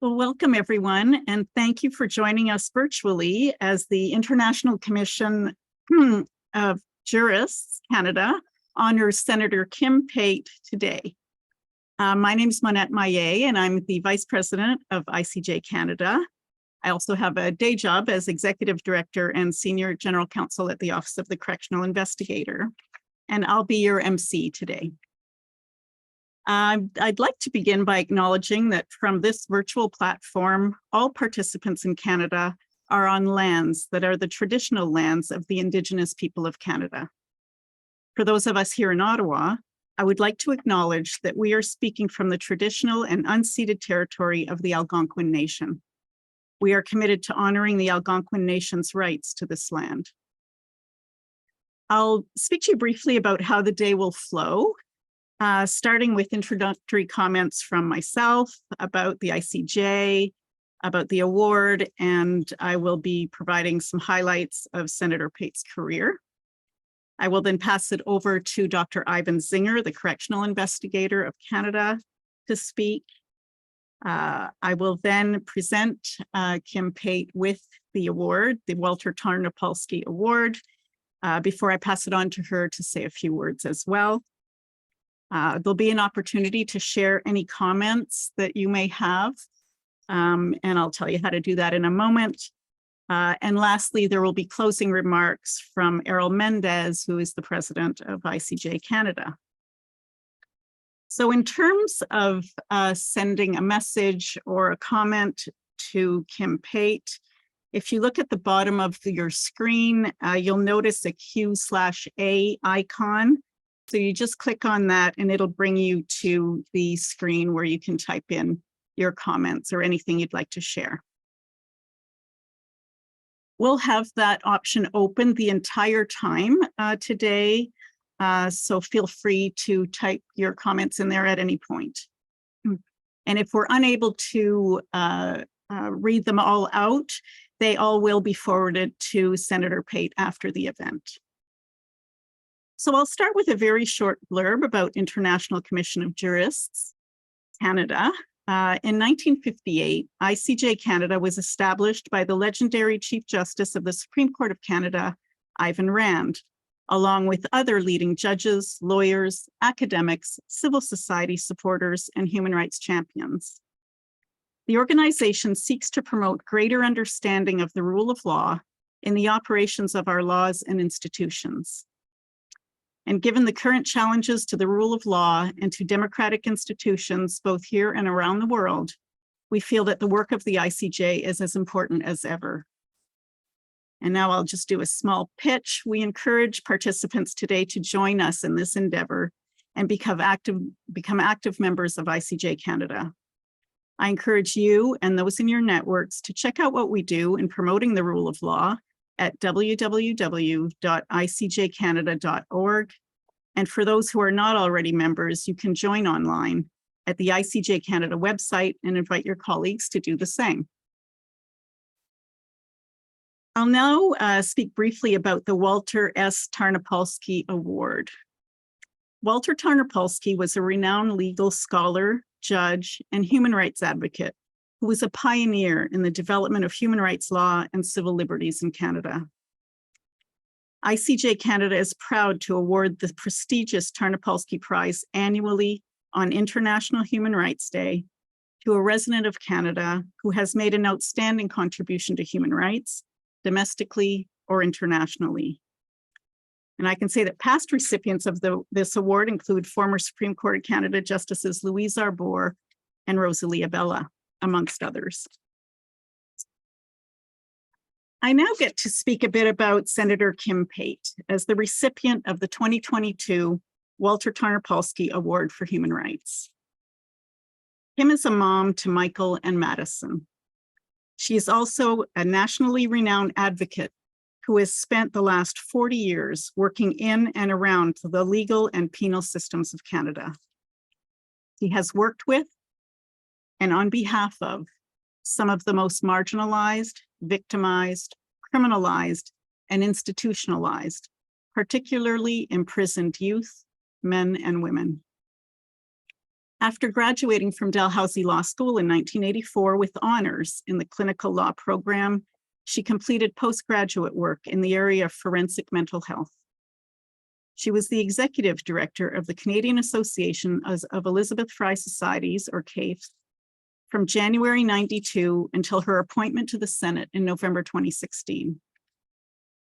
Well, welcome everyone, and thank you for joining us virtually as the International Commission of Jurists Canada honors Senator Kim Pate today. My name is Monette Maillet, and I'm the Vice President of ICJ Canada. I also have a day job as Executive Director and Senior General Counsel at the Office of the Correctional Investigator, and I'll be your MC today. I'd like to begin by acknowledging that from this virtual platform, all participants in Canada are on lands that are the traditional lands of the Indigenous people of Canada. For those of us here in Ottawa, I would like to acknowledge that we are speaking from the traditional and unceded territory of the Algonquin Nation. We are committed to honoring the Algonquin Nation's rights to this land. I'll speak to you briefly about how the day will flow. Starting with introductory comments from myself about the ICJ, about the award, and I will be providing some highlights of Senator Pate's career. I will then pass it over to Dr. Ivan Zinger, the Correctional Investigator of Canada, to speak. I will then present Kim Pate with the award, the Walter Tarnopolsky Award, before I pass it on to her to say a few words as well. There'll be an opportunity to share any comments that you may have, and I'll tell you how to do that in a moment. And lastly, there will be closing remarks from Errol Mendez, who is the president of ICJ Canada. So in terms of sending a message or a comment to Kim Pate, if you look at the bottom of your screen, you'll notice a Q/A icon. So you just click on that and it'll bring you to the screen where you can type in your comments or anything you'd like to share. We'll have that option open the entire time today, so feel free to type your comments in there at any point. And if we're unable to read them all out, they all will be forwarded to Senator Pate after the event. So I'll start with a very short blurb about International Commission of Jurists Canada. In 1958, ICJ Canada was established by the legendary Chief Justice of the Supreme Court of Canada, Ivan Rand, along with other leading judges, lawyers, academics, civil society supporters, and human rights champions. The organization seeks to promote greater understanding of the rule of law in the operations of our laws and institutions. And given the current challenges to the rule of law and to democratic institutions, both here and around the world, we feel that the work of the ICJ is as important as ever. And now I'll just do a small pitch. We encourage participants today to join us in this endeavor and become active members of ICJ Canada. I encourage you and those in your networks to check out what we do in promoting the rule of law at www.icjcanada.org. And for those who are not already members, you can join online at the ICJ Canada website and invite your colleagues to do the same. I'll now speak briefly about the Walter S. Tarnopolsky Award. Walter Tarnopolsky was a renowned legal scholar, judge, and human rights advocate who was a pioneer in the development of human rights law and civil liberties in Canada. ICJ Canada is proud to award the prestigious Tarnopolsky Prize annually on International Human Rights Day to a resident of Canada who has made an outstanding contribution to human rights, domestically or internationally. And I can say that past recipients of this award include former Supreme Court of Canada Justices Louise Arbour and Rosalie Abella, amongst others. I now get to speak a bit about Senator Kim Pate as the recipient of the 2022 Walter Tarnopolsky Award for Human Rights. Kim is a mom to Michael and Madison. She is also a nationally renowned advocate who has spent the last 40 years working in and around the legal and penal systems of Canada. He has worked with and on behalf of some of the most marginalized, victimized, criminalized, and institutionalized, particularly imprisoned youth, men, and women. After graduating from Dalhousie Law School in 1984 with honors in the clinical law program, she completed postgraduate work in the area of forensic mental health. She was the executive director of the Canadian Association of Elizabeth Fry Societies, or CAFES, from January 92 until her appointment to the Senate in November 2016.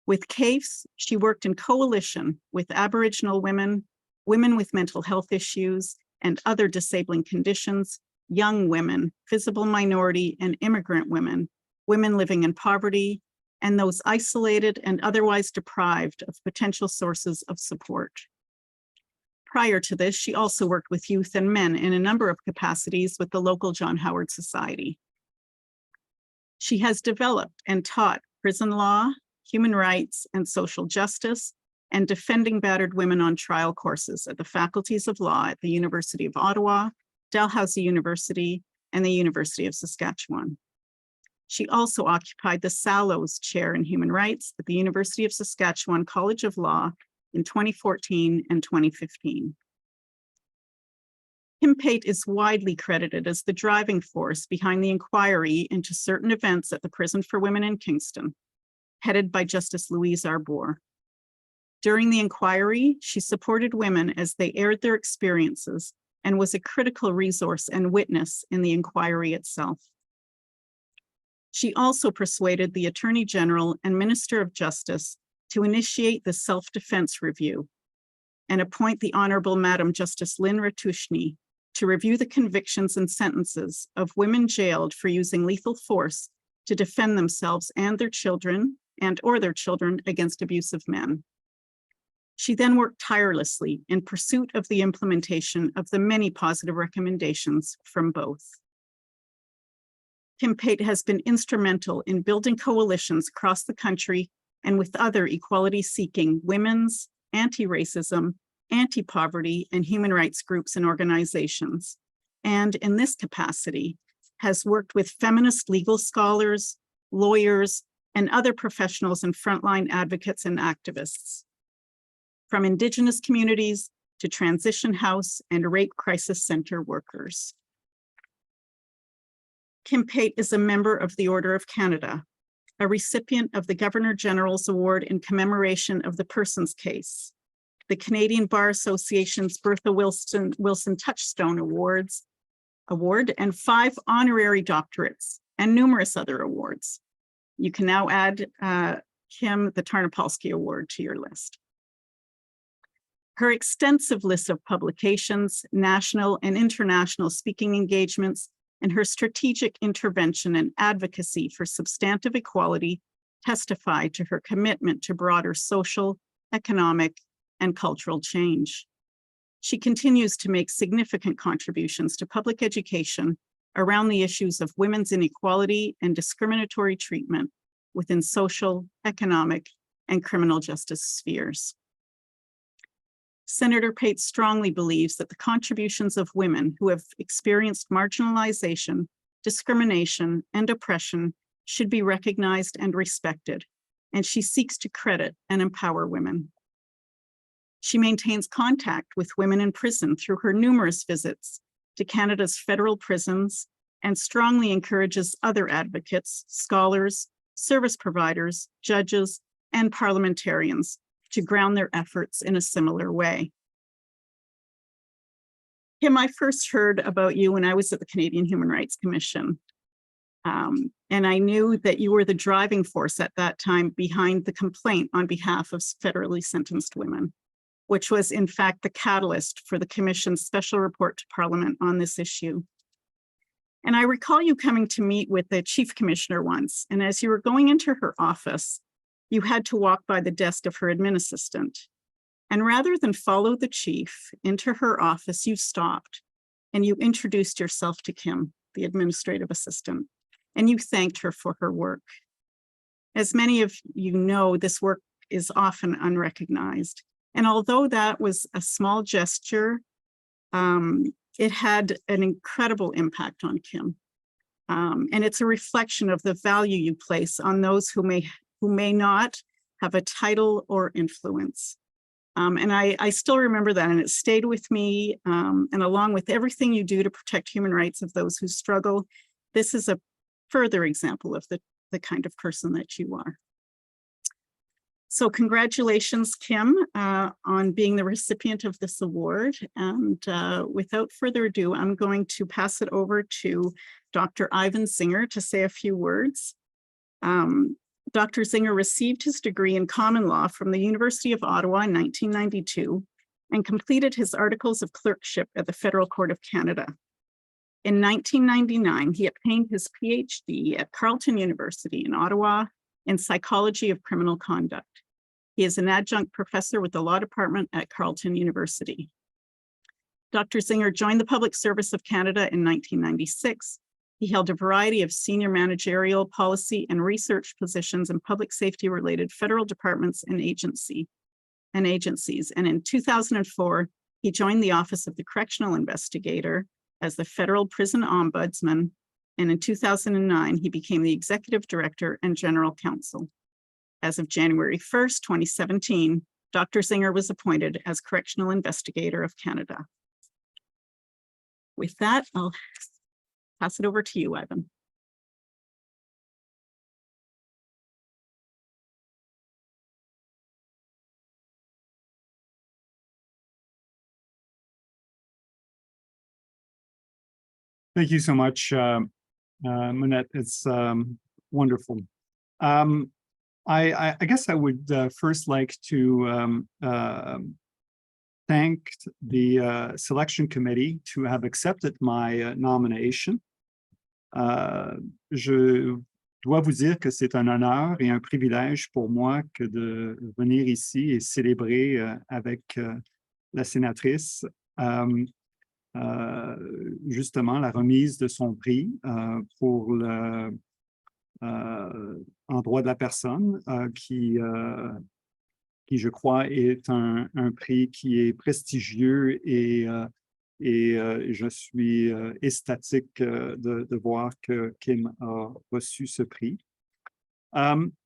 With CAFES, she worked in coalition with Aboriginal women, women with mental health issues and other disabling conditions, young women, visible minority and immigrant women, women living in poverty, and those isolated and otherwise deprived of potential sources of support. Prior to this, she also worked with youth and men in a number of capacities with the local John Howard Society. She has developed and taught prison law, human rights, and social justice, and defending battered women on trial courses at the faculties of law at the University of Ottawa, Dalhousie University, and the University of Saskatchewan. She also occupied the Sallows Chair in Human Rights at the University of Saskatchewan College of Law in 2014 and 2015. Kim Pate is widely credited as the driving force behind the inquiry into certain events at the Prison for Women in Kingston, headed by Justice Louise Arbour. During the inquiry, she supported women as they aired their experiences and was a critical resource and witness in the inquiry itself. She also persuaded the Attorney General and Minister of Justice to initiate the self-defense review and appoint the Honorable Madam Justice Lynn Ratushny to review the convictions and sentences of women jailed for using lethal force to defend themselves and their children or their children against abusive men. She then worked tirelessly in pursuit of the implementation of the many positive recommendations from both. Kim Pate has been instrumental in building coalitions across the country and with other equality-seeking women's, anti-racism, anti-poverty, and human rights groups and organizations, and in this capacity has worked with feminist legal scholars, lawyers, and other professionals and frontline advocates and activists, from Indigenous communities to transition house and rape crisis center workers. Kim Pate is a member of the Order of Canada, a recipient of the Governor General's Award in commemoration of the Persons Case, the Canadian Bar Association's Bertha Wilson Touchstone Award, and 5 honorary doctorates and numerous other awards. You can now add Kim the Tarnopolsky Award to your list. Her extensive list of publications, national and international speaking engagements, and her strategic intervention and advocacy for substantive equality testify to her commitment to broader social, economic, and cultural change. She continues to make significant contributions to public education around the issues of women's inequality and discriminatory treatment within social, economic, and criminal justice spheres. Senator Pate strongly believes that the contributions of women who have experienced marginalization, discrimination, and oppression should be recognized and respected, and she seeks to credit and empower women. She maintains contact with women in prison through her numerous visits to Canada's federal prisons and strongly encourages other advocates, scholars, service providers, judges, and parliamentarians to ground their efforts in a similar way. Kim, I first heard about you when I was at the Canadian Human Rights Commission. And I knew that you were the driving force at that time behind the complaint on behalf of federally sentenced women, which was in fact the catalyst for the Commission's special report to Parliament on this issue. And I recall you coming to meet with the Chief Commissioner once, and as you were going into her office, you had to walk by the desk of her admin assistant. And rather than follow the chief into her office, you stopped and you introduced yourself to Kim, the administrative assistant, and you thanked her for her work. As many of you know, this work is often unrecognized. And although that was a small gesture, it had an incredible impact on Kim. And it's a reflection of the value you place on those who may not have a title or influence. And I still remember that, and it stayed with me. And along with everything you do to protect human rights of those who struggle, this is a further example of the kind of person that you are. So congratulations, Kim, on being the recipient of this award. And without further ado, I'm going to pass it over to Dr. Ivan Zinger to say a few words. Dr. Zinger received his degree in common law from the University of Ottawa in 1992 and completed his articles of clerkship at the Federal Court of Canada. In 1999, he obtained his PhD at Carleton University in Ottawa in psychology of criminal conduct. He is an adjunct professor with the law department at Carleton University. Dr. Zinger joined the Public Service of Canada in 1996. He held a variety of senior managerial, policy, and research positions in public safety-related federal departments and agencies. And in 2004, he joined the Office of the Correctional Investigator as the Federal Prison Ombudsman, and in 2009, he became the Executive Director and General Counsel. As of January 1st, 2017, Dr. Zinger was appointed as Correctional Investigator of Canada. With that, I'll pass it over to you, Ivan. Thank you so much, Manette. It's wonderful. I guess I would first like to thank the selection committee to have accepted my nomination. Je dois vous dire que c'est un honneur et un privilège pour moi que de venir ici et célébrer avec la sénatrice justement la remise de son prix pour le en droit de la personne qui, je crois, est un prix qui est prestigieux et je suis extatique de voir que Kim a reçu ce prix.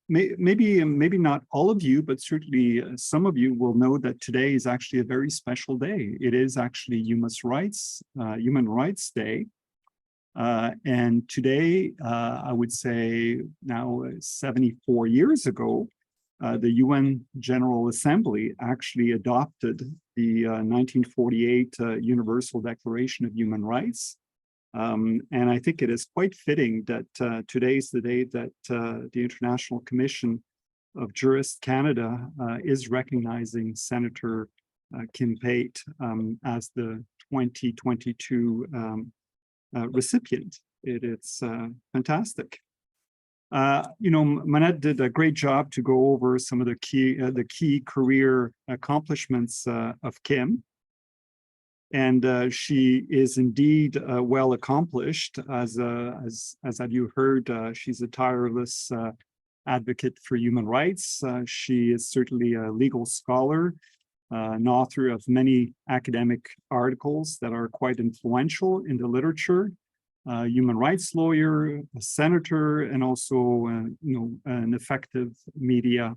Maybe not all of you, but certainly some of you will know that today is actually a very special day. It is actually Human Rights Day. And today, I would say now 74 years ago, the UN General Assembly actually adopted the 1948 Universal Declaration of Human Rights. And I think it is quite fitting that today is the day that the International Commission of Jurists Canada is recognizing Senator Kim Pate as the 2022 recipient. It's fantastic. You know, Manette did a great job to go over some of the key career accomplishments of Kim. And she is indeed well accomplished. As you heard, she's a tireless advocate for human rights. She is certainly a legal scholar, an author of many academic articles that are quite influential in the literature, human rights lawyer, a senator, and also an effective media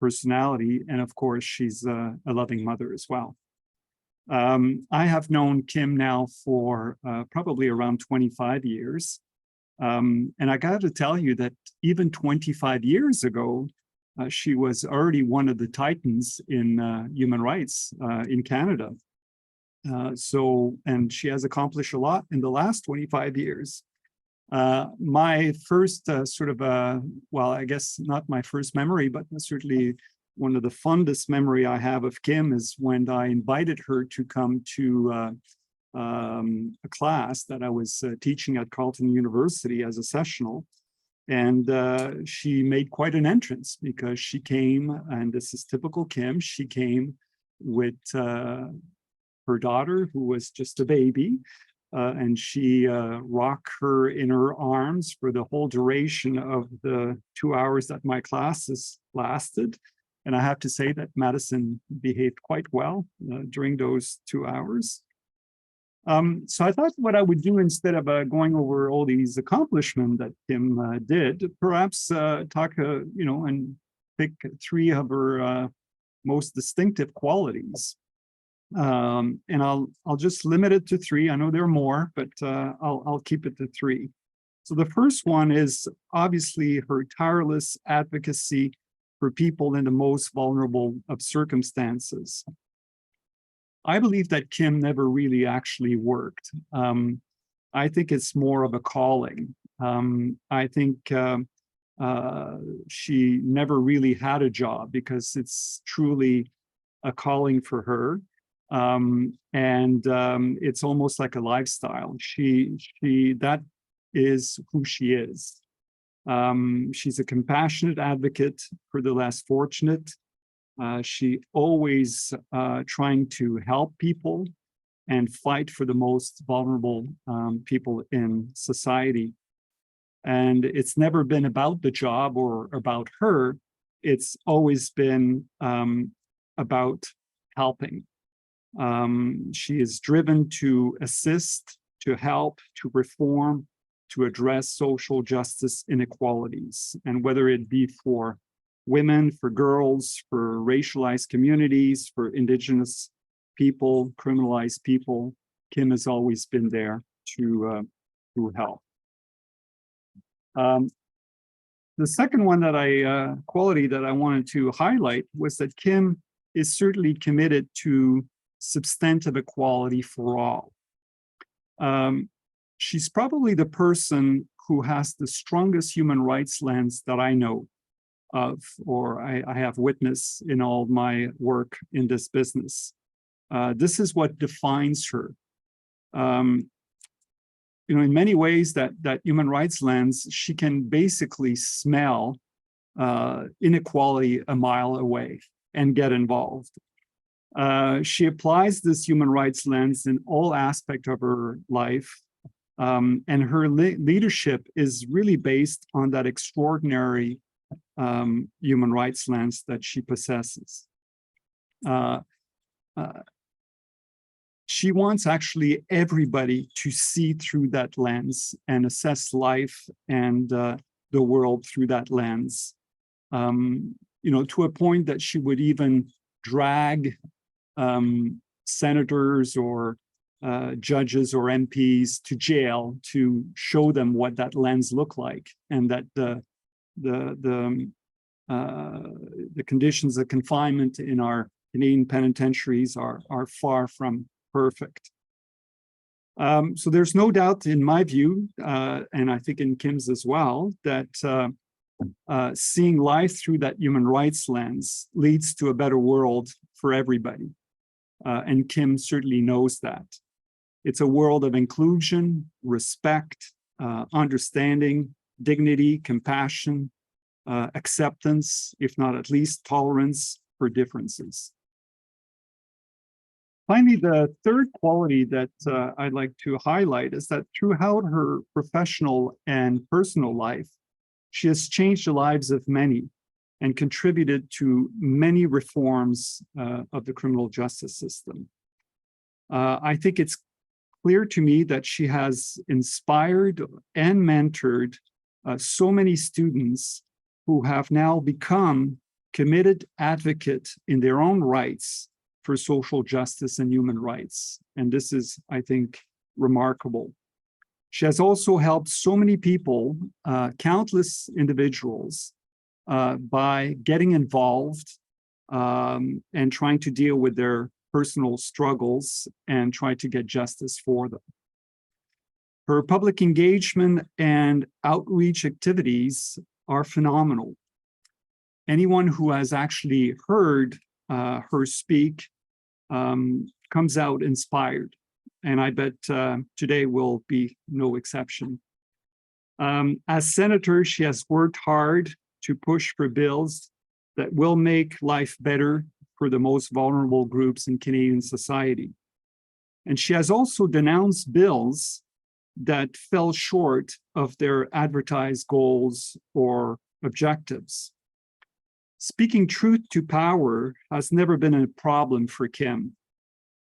personality. And of course, she's a loving mother as well. I have known Kim now for probably around 25 years. And I got to tell you that even 25 years ago, she was already one of the titans in human rights in Canada. And she has accomplished a lot in the last 25 years. My first well, I guess not my first memory, but certainly one of the fondest memory I have of Kim is when I invited her to come to a class that I was teaching at Carleton University as a sessional. And she made quite an entrance because she came, and this is typical Kim, she came with her daughter, who was just a baby, and she rocked her in her arms for the whole duration of the 2 hours that my classes lasted. And I have to say that Madison behaved quite well during those 2 hours. So I thought what I would do, instead of going over all these accomplishments that Kim did, perhaps talk, and pick 3 of her most distinctive qualities. And I'll just limit it to three. I know there are more, but I'll keep it to three. So the first one is obviously her tireless advocacy for people in the most vulnerable of circumstances. I believe that Kim never really actually worked. I think it's more of a calling. I think she never really had a job because it's truly a calling for her. It's almost like a lifestyle. That is who she is. She's a compassionate advocate for the less fortunate. She always trying to help people and fight for the most vulnerable people in society. And it's never been about the job or about her. It's always been about helping. She is driven to assist, to help, to reform, to address social justice inequalities. And whether it be for women, for girls, for racialized communities, for Indigenous people, criminalized people, Kim has always been there to help. The second one that quality that I wanted to highlight was that Kim is certainly committed to substantive equality for all. She's probably the person who has the strongest human rights lens that I know of, or I have witnessed in all my work in this business. This is what defines her. In many ways, that human rights lens, she can basically smell inequality a mile away and get involved. She applies this human rights lens in all aspects of her life. And her leadership is really based on that extraordinary human rights lens that she possesses. She wants actually everybody to see through that lens and assess life and the world through that lens. To a point that she would even drag senators or judges or MPs to jail to show them what that lens looked like, and that the conditions of confinement in our Canadian penitentiaries are far from perfect. So there's no doubt in my view, and I think in Kim's as well, that seeing life through that human rights lens leads to a better world for everybody. And Kim certainly knows that. It's a world of inclusion, respect, understanding, dignity, compassion, acceptance, if not at least tolerance for differences. Finally, the third quality that I'd like to highlight is that throughout her professional and personal life, she has changed the lives of many and contributed to many reforms of the criminal justice system. I think it's clear to me that she has inspired and mentored so many students who have now become committed advocates in their own rights for social justice and human rights. And this is, I think, remarkable. She has also helped so many people, countless individuals, by getting involved and trying to deal with their personal struggles and try to get justice for them. Her public engagement and outreach activities are phenomenal. Anyone who has actually heard her speak comes out inspired. And I bet today will be no exception. As senator, she has worked hard to push for bills that will make life better for the most vulnerable groups in Canadian society. And she has also denounced bills that fell short of their advertised goals or objectives. Speaking truth to power has never been a problem for Kim.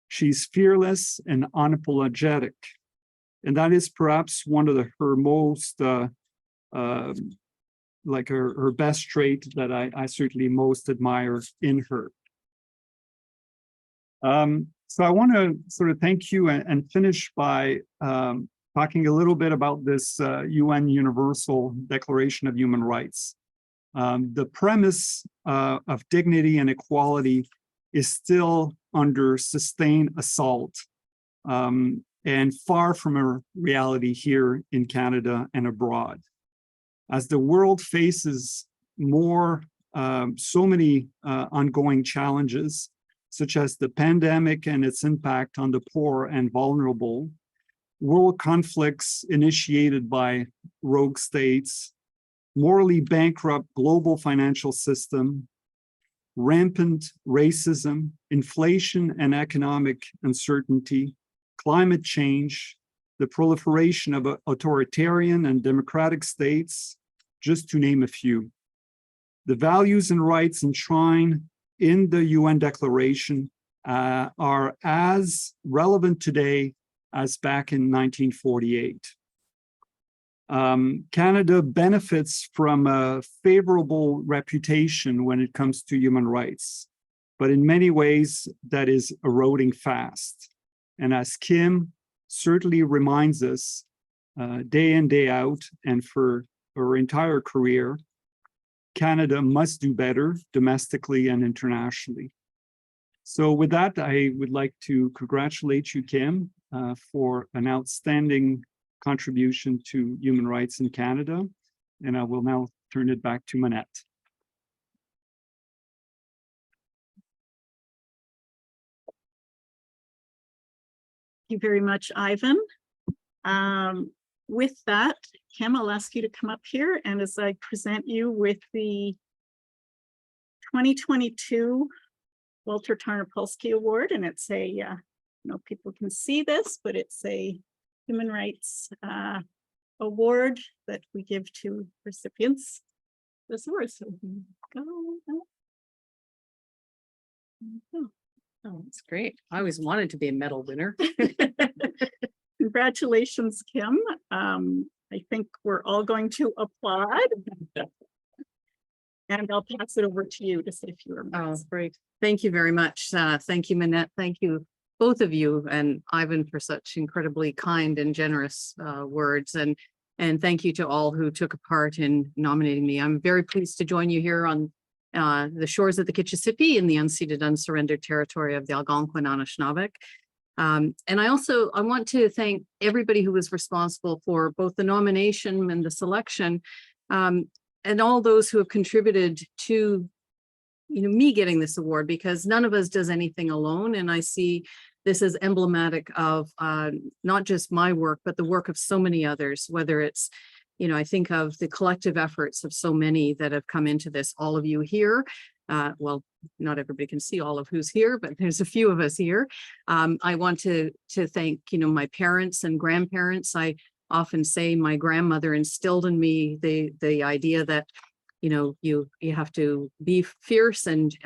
She's fearless and unapologetic. And that is perhaps one of her most, her best trait that I certainly most admire in her. So I want to sort of thank you and finish by talking a little bit about this UN Universal Declaration of Human Rights. The premise of dignity and equality is still under sustained assault and far from a reality here in Canada and abroad. As the world faces so many ongoing challenges, such as the pandemic and its impact on the poor and vulnerable, world conflicts initiated by rogue states, morally bankrupt global financial system, rampant racism, inflation and economic uncertainty, climate change, the proliferation of authoritarian and democratic states, just to name a few. The values and rights enshrined in the UN Declaration are as relevant today as back in 1948. Canada benefits from a favorable reputation when it comes to human rights, but in many ways that is eroding fast. And as Kim certainly reminds us day in, day out, and for her entire career, Canada must do better domestically and internationally. So with that, I would like to congratulate you, Kim, for an outstanding contribution to human rights in Canada. And I will now turn it back to Manette. Thank you very much, Ivan. With that, Kim, I'll ask you to come up here, and as I present you with the 2022 Walter Tarnopolsky Award, and it's a, I know people can see this, but it's a human rights award that we give to recipients. This award, so Oh, that's great. I always wanted to be a medal winner. Congratulations, Kim. I think we're all going to applaud. And I'll pass it over to you to say a few remarks. Oh, great. Thank you very much. Thank you, Manette. Thank you, both of you, and Ivan for such incredibly kind and generous words. And thank you to all who took a part in nominating me. I'm very pleased to join you here on the shores of the Kitchissippi in the unceded, unsurrendered territory of the Algonquin Anishinaabe. And I want to thank everybody who was responsible for both the nomination and the selection, and all those who have contributed to me getting this award, because none of us does anything alone. And I see this as emblematic of not just my work, but the work of so many others, whether it's, I think of the collective efforts of so many that have come into this, all of you here. Well, not everybody can see all of who's here, but there's a few of us here. I want to thank, my parents and grandparents. I often say my grandmother instilled in me the idea that, you have to be fierce and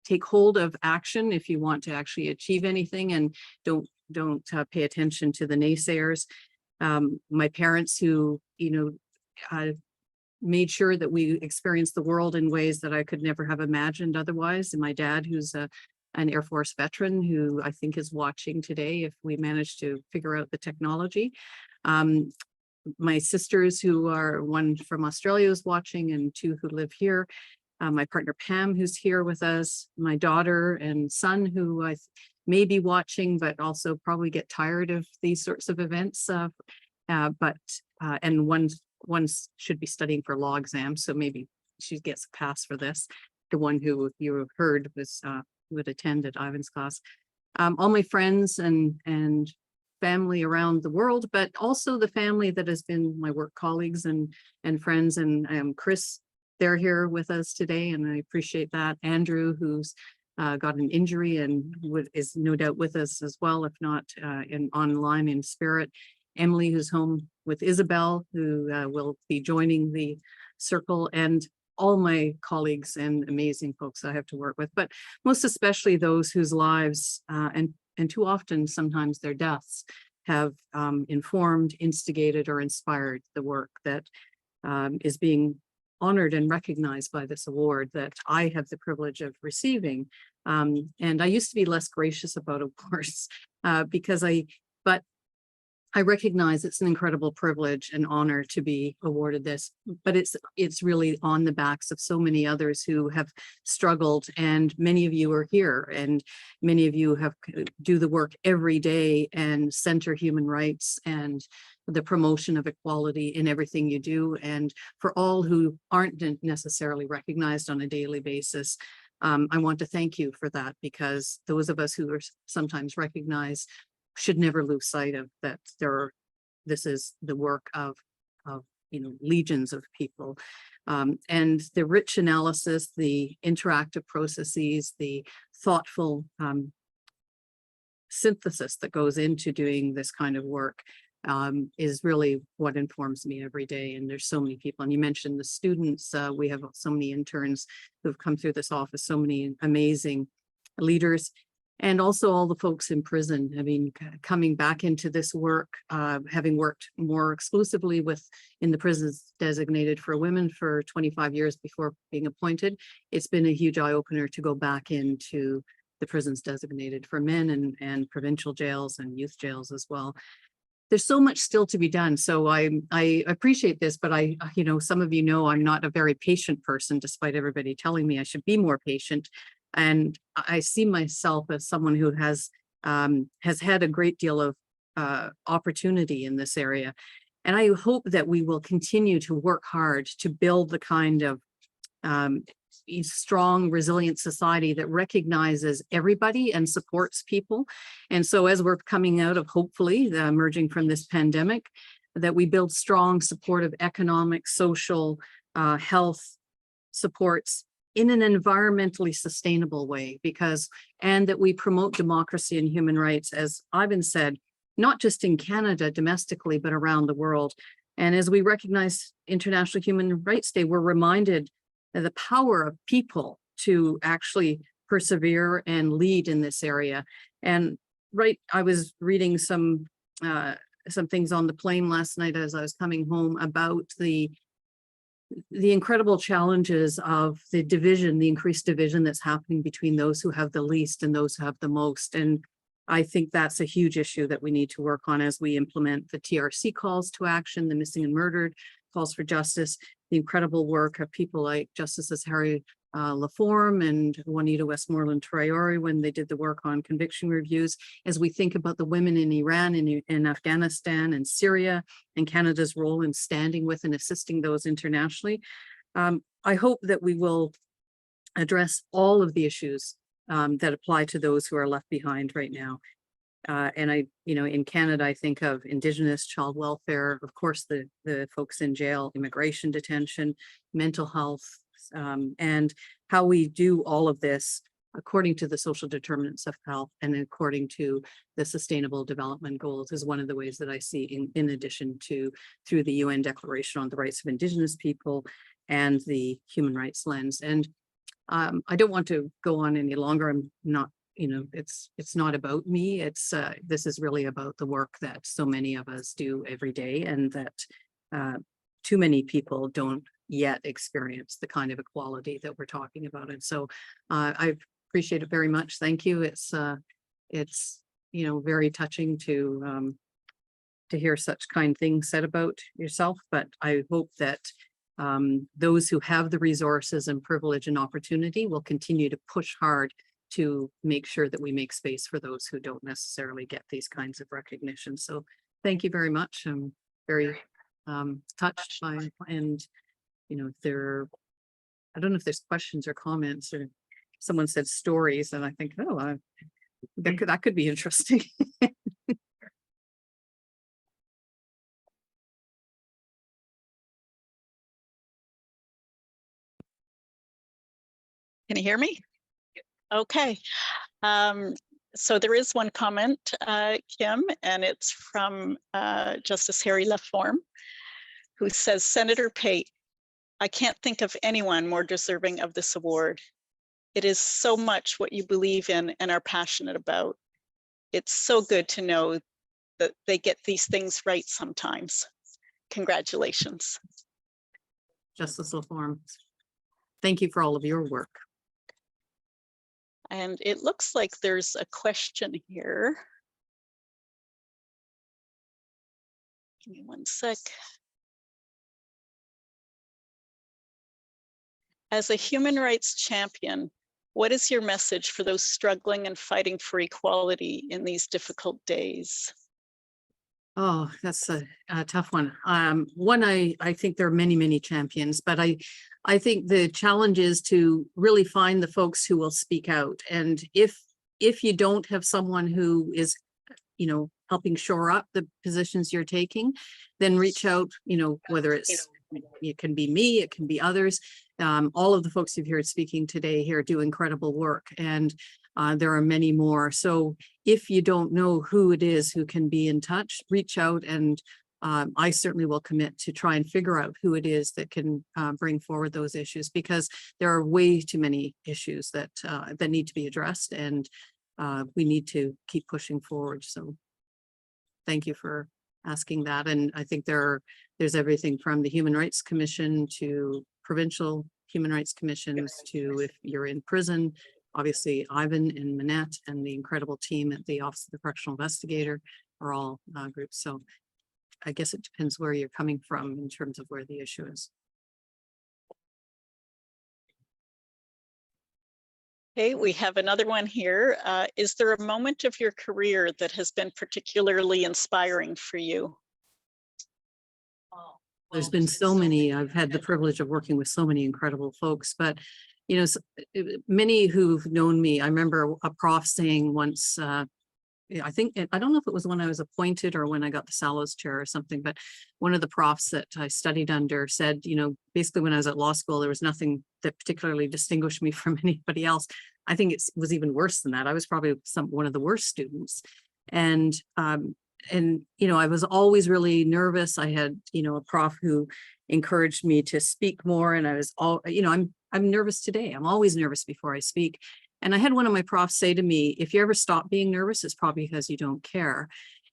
take hold of action if you want to actually achieve anything, and don't pay attention to the naysayers. My parents who, made sure that we experienced the world in ways that I could never have imagined otherwise. And my dad, who's an Air Force veteran, who I think is watching today if we manage to figure out the technology. My sisters, who are one from Australia is watching, and two who live here. My partner Pam, who's here with us, my daughter and son, who I may be watching, but also probably get tired of these sorts of events. And one should be studying for law exam, so maybe she gets a pass for this. The one who you heard was would attend at Ivan's class. All my friends and family around the world, but also the family that has been my work colleagues and friends. And Chris, they're here with us today, and I appreciate that. Andrew, who's got an injury and is no doubt with us as well, if not online in spirit. Emily, who's home with Isabel, who will be joining the circle, and all my colleagues and amazing folks I have to work with, but most especially those whose lives and too often sometimes their deaths have informed, instigated, or inspired the work that is being honored and recognized by this award that I have the privilege of receiving. And I used to be less gracious about awards but I recognize it's an incredible privilege and honor to be awarded this, but it's really on the backs of so many others who have struggled, and many of you are here, and many of you do the work every day and center human rights and the promotion of equality in everything you do. And for all who aren't necessarily recognized on a daily basis, I want to thank you for that, because those of us who are sometimes recognized should never lose sight of that. This is the work of legions of people, and the rich analysis, the interactive processes, the thoughtful synthesis that goes into doing this kind of work is really what informs me every day. And there's so many people, and you mentioned the students. We have so many interns who've come through this office, so many amazing leaders. And also all the folks in prison. I mean, coming back into this work, having worked more exclusively in the prisons designated for women for 25 years before being appointed, it's been a huge eye opener to go back into the prisons designated for men and provincial jails and youth jails as well. There's so much still to be done. So I appreciate this, but some of you know, I'm not a very patient person, despite everybody telling me I should be more patient. And I see myself as someone who has had a great deal of opportunity in this area. And I hope that we will continue to work hard to build the kind of strong, resilient society that recognizes everybody and supports people. And so as we're coming out of, hopefully, emerging from this pandemic, that we build strong, supportive economic, social, health supports in an environmentally sustainable way, and that we promote democracy and human rights, as Ivan said, not just in Canada domestically, but around the world. And as we recognize International Human Rights Day, we're reminded of the power of people to actually persevere and lead in this area. And I was reading some things on the plane last night as I was coming home about the incredible challenges of the increased division that's happening between those who have the least and those who have the most. And I think that's a huge issue that we need to work on as we implement the TRC calls to action, the missing and murdered calls for justice, the incredible work of people like Justices Harry Laforme and Juanita Westmoreland-Traore when they did the work on conviction reviews, as we think about the women in Iran, in Afghanistan and Syria, and Canada's role in standing with and assisting those internationally. I hope that we will address all of the issues that apply to those who are left behind right now. And in Canada, I think of Indigenous, child welfare, of course, the folks in jail, immigration detention, mental health, and how we do all of this according to the social determinants of health and according to the Sustainable Development Goals is one of the ways that I see in addition to through the UN Declaration on the Rights of Indigenous People and the human rights lens. And I don't want to go on any longer. I'm not, it's not about me. This is really about the work that so many of us do every day, and that too many people don't yet experience the kind of equality that we're talking about. And so I appreciate it very much. Thank you. It's very touching to hear such kind things said about yourself, but I hope that those who have the resources and privilege and opportunity will continue to push hard to make sure that we make space for those who don't necessarily get these kinds of recognition. So thank you very much. I'm very touched by, and I don't know if there's questions or comments, or someone said stories, and I think, oh, that could be interesting. Can you hear me? Okay. So there is one comment, Kim, and it's from Justice Harry Laforme, who says, Senator Pate, I can't think of anyone more deserving of this award. It is so much what you believe in and are passionate about. It's so good to know that they get these things right sometimes. Congratulations. Justice Laforme. Thank you for all of your work. And it looks like there's a question here. Give me one sec. As a human rights champion, what is your message for those struggling and fighting for equality in these difficult days? Oh, that's a tough one. I think there are many, many champions, but I think the challenge is to really find the folks who will speak out. And if you don't have someone who is, you know, helping shore up the positions you're taking, then reach out, you know, whether it can be me, it can be others. All of the folks you've heard speaking today here do incredible work, and there are many more. So if you don't know who it is who can be in touch, reach out, and I certainly will commit to try and figure out who it is that can bring forward those issues, because there are way too many issues that that need to be addressed, and we need to keep pushing forward. So thank you for asking that. And I think there's everything from the Human Rights Commission to provincial human rights commissions to, if you're in prison, obviously Ivan and Manette and the incredible team at the Office of the Correctional Investigator are all groups. So I guess it depends where you're coming from in terms of where the issue is. Okay, we have another one here. Is there a moment of your career that has been particularly inspiring for you? There's been so many. I've had the privilege of working with so many incredible folks, but you know, many who've known me, I remember a prof saying once, I think, I don't know if it was when I was appointed or when I got the Sallows chair or something, but one of the profs that I studied under said, you know, basically when I was at law school, there was nothing that particularly distinguished me from anybody else. I think it was even worse than that. I was probably one of the worst students. And, you know, I was always really nervous. I had, you know, a prof who encouraged me to speak more. And I was you know, I'm nervous today. I'm always nervous before I speak. And I had one of my profs say to me, if you ever stop being nervous, it's probably because you don't care.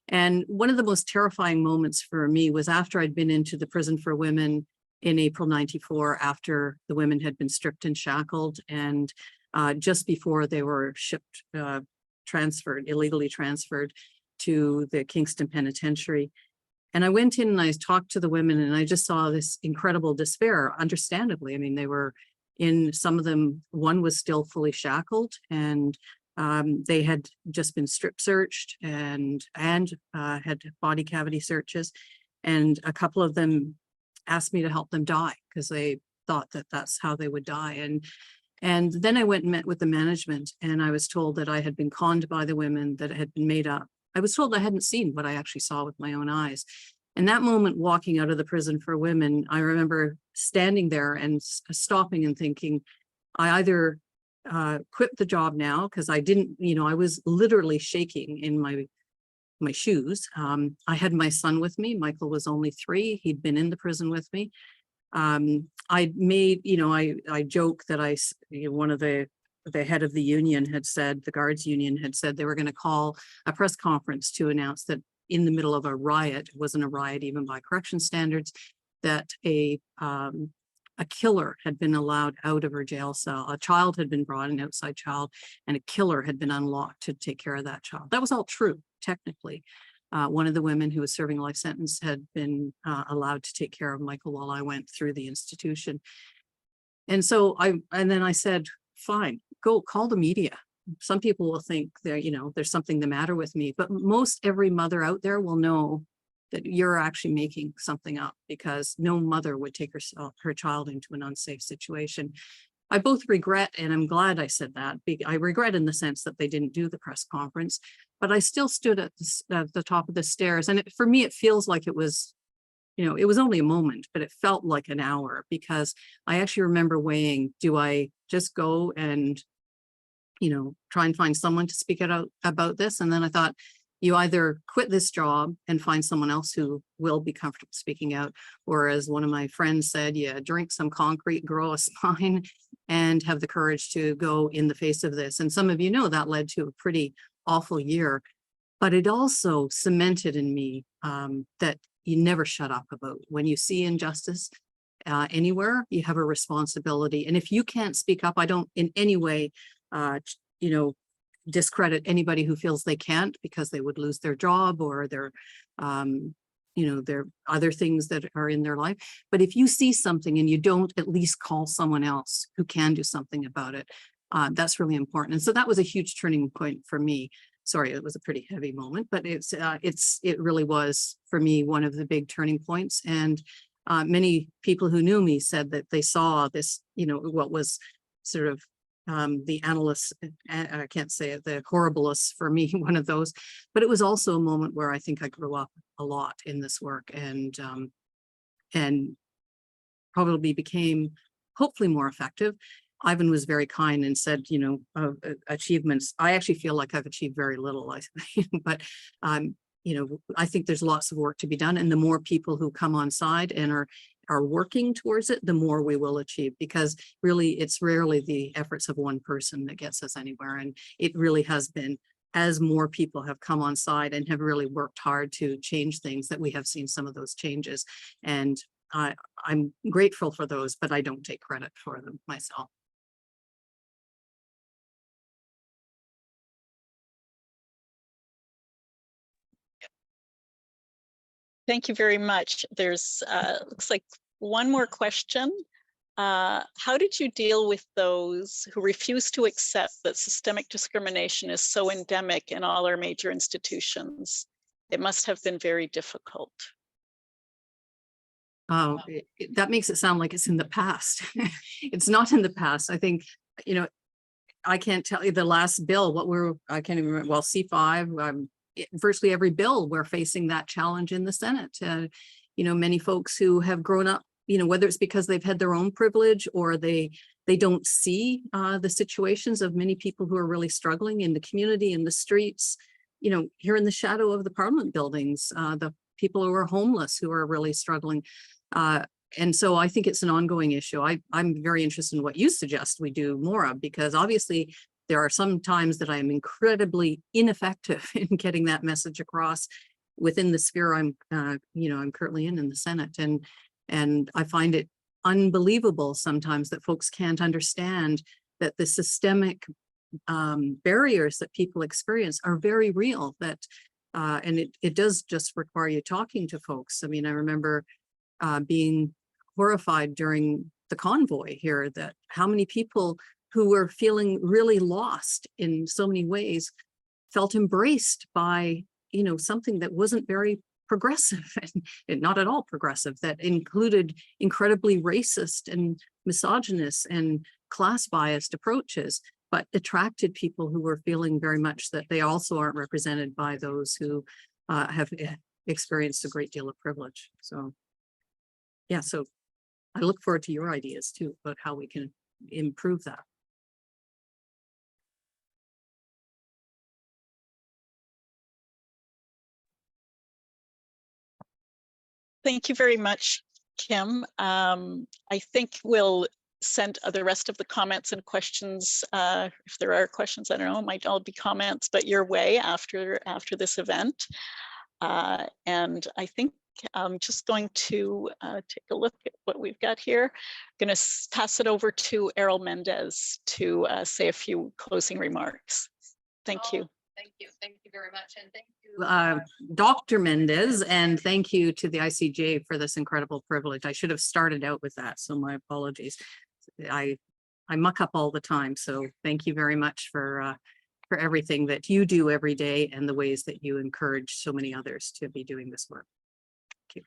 And one of the most terrifying moments for me was after I'd been into the prison for women in April '94, after the women had been stripped and shackled, and just before they were shipped, illegally transferred to the Kingston Penitentiary. And I went in and I talked to the women, and I just saw this incredible despair, understandably. I mean, they were some of them, one was still fully shackled, and they had just been strip searched and had body cavity searches. And a couple of them asked me to help them die because they thought that that's how they would die. And then I went and met with the management, and I was told that I had been conned by the women, that it had been made up. I was told I hadn't seen what I actually saw with my own eyes. And that moment, walking out of the prison for women, I remember standing there and stopping and thinking, I either quit the job now, because I didn't, you know, I was literally shaking in my shoes. I had my son with me. Michael was only 3. He'd been in the prison with me. I made, you know, I joke that one of the head of the union had said, the guards union had said they were going to call a press conference to announce that in the middle of a riot, it wasn't a riot even by correction standards, that a killer had been allowed out of her jail cell. A child had been brought, an outside child, and a killer had been unlocked to take care of that child. That was all true, technically. One of the women who was serving a life sentence had been allowed to take care of Michael while I went through the institution. And so then I said, fine, go call the media. Some people will think you know, there's something the matter with me, but most every mother out there will know that you're actually making something up, because no mother would take her child into an unsafe situation. I both regret, and I'm glad I said that. I regret in the sense that they didn't do the press conference, but I still stood at the top of the stairs. And for me, it feels like it was, you know, it was only a moment, but it felt like an hour, because I actually remember weighing, do I just go and, you know, try and find someone to speak out about this? And then I thought, you either quit this job and find someone else who will be comfortable speaking out, or as one of my friends said, yeah, drink some concrete, grow a spine, and have the courage to go in the face of this. And some of you know that led to a pretty awful year, but it also cemented in me that you never shut up about when you see injustice. anywhere, you have a responsibility. And if you can't speak up, I don't in any way, you know, discredit anybody who feels they can't because they would lose their job or their, you know, there are other things that are in their life. But if you see something and you don't at least call someone else who can do something about it, that's really important. And so that was a huge turning point for me. Sorry, it was a pretty heavy moment, but it really was for me one of the big turning points. And many people who knew me said that they saw this, you know, what was sort of the analysts, I can't say it, the horriblest for me, one of those, but it was also a moment where I think I grew up a lot in this work and probably became hopefully more effective. Ivan was very kind and said, you know, achievements. I actually feel like I've achieved very little, but you know, I think there's lots of work to be done, and the more people who come on side and are working towards it, the more we will achieve, because really it's rarely the efforts of one person that gets us anywhere. And it really has been, as more people have come on side and have really worked hard to change things, that we have seen some of those changes. And I'm grateful for those, but I don't take credit for them myself. Thank you very much. There's looks like one more question. How did you deal with those who refuse to accept that systemic discrimination is so endemic in all our major institutions? It must have been very difficult. Oh, that makes it sound like it's in the past. It's not in the past. I think, you know, I can't tell you the last bill, I can't even remember, well, C5, virtually every bill, we're facing that challenge in the Senate. You know, many folks who have grown up, you know, whether it's because they've had their own privilege or they don't see the situations of many people who are really struggling in the community, in the streets, you know, here in the shadow of the Parliament buildings, the people who are homeless, who are really struggling. And so I think it's an ongoing issue. I'm very interested in what you suggest we do more of, because obviously there are some times that I am incredibly ineffective in getting that message across within the sphere I'm, you know, I'm currently in the Senate. And I find it unbelievable sometimes that folks can't understand that the systemic barriers that people experience are very real, that and it does just require you talking to folks. I mean, I remember being horrified during the convoy here, that how many people who were feeling really lost in so many ways felt embraced by, you know, something that wasn't very progressive and not at all progressive, that included incredibly racist and misogynist and class biased approaches, but attracted people who were feeling very much that they also aren't represented by those who have experienced a great deal of privilege. So yeah, so I look forward to your ideas too about how we can improve that. Thank you very much, Kim. I think we'll send the rest of the comments and questions, if there are questions, I don't know, it might all be comments, but your way after this event. And I think I'm just going to take a look at what we've got here. I'm going to pass it over to Errol Mendez to say a few closing remarks. Thank you. Thank you very much. And thank you, Dr. Mendez, and thank you to the ICJ for this incredible privilege. I should have started out with that, so my apologies. I muck up all the time, so thank you very much for everything that you do every day and the ways that you encourage so many others to be doing this work. Thank you.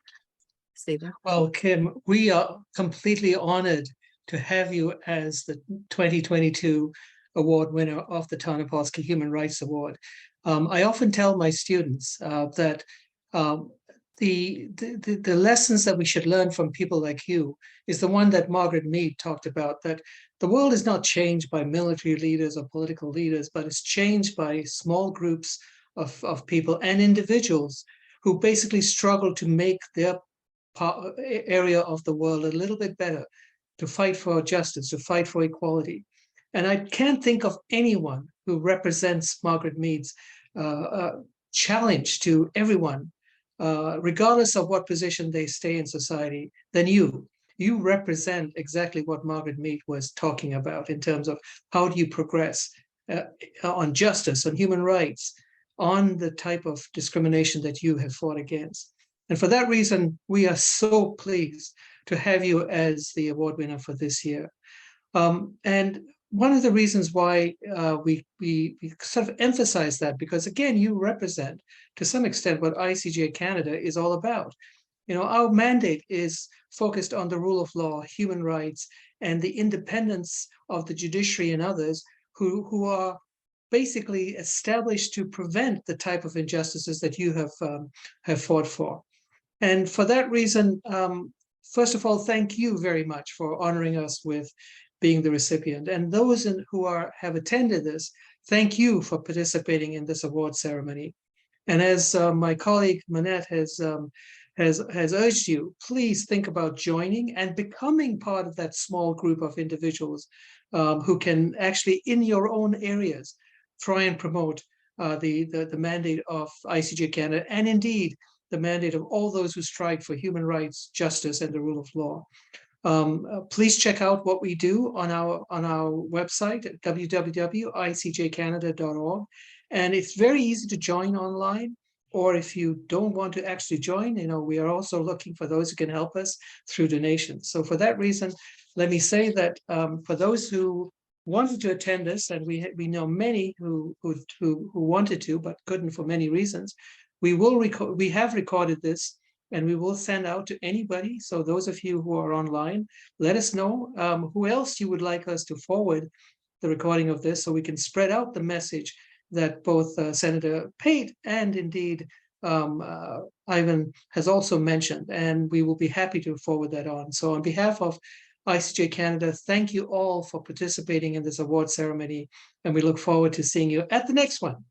Stay there. Well, Kim, we are completely honored to have you as the 2022 award winner of the Tarnopolsky Human Rights Award. I often tell my students that the lessons that we should learn from people like you is the one that Margaret Mead talked about, that the world is not changed by military leaders or political leaders, but it's changed by small groups of people and individuals who basically struggle to make their area of the world a little bit better, to fight for justice, to fight for equality. And I can't think of anyone who represents Margaret Mead's challenge to everyone, regardless of what position they stay in society, than you. you represent exactly what Margaret Mead was talking about in terms of how do you progress on justice, on human rights, on the type of discrimination that you have fought against. And for that reason, we are so pleased to have you as the award winner for this year. And one of the reasons why we sort of emphasize that, because again, you represent to some extent what ICJ Canada is all about. You know, our mandate is focused on the rule of law, human rights, and the independence of the judiciary and others who are basically established to prevent the type of injustices that you have fought for. And for that reason, first of all, thank you very much for honoring us with being the recipient. And those who have attended this, thank you for participating in this award ceremony. And as my colleague Manette has urged you, please think about joining and becoming part of that small group of individuals who can actually, in your own areas, try and promote the mandate of ICJ Canada, and indeed the mandate of all those who strike for human rights, justice, and the rule of law. Please check out what we do on our website at www.icjcanada.org. And it's very easy to join online. Or if you don't want to actually join, we are also looking for those who can help us through donations. So for that reason, let me say that for those who wanted to attend this, and we know many who wanted to but couldn't for many reasons, we have recorded this, and we will send out to anybody. So those of you who are online, let us know who else you would like us to forward the recording of this, so we can spread out the message that both Senator Pate and indeed Ivan has also mentioned, and we will be happy to forward that on. So on behalf of ICJ Canada, thank you all for participating in this award ceremony, and we look forward to seeing you at the next one.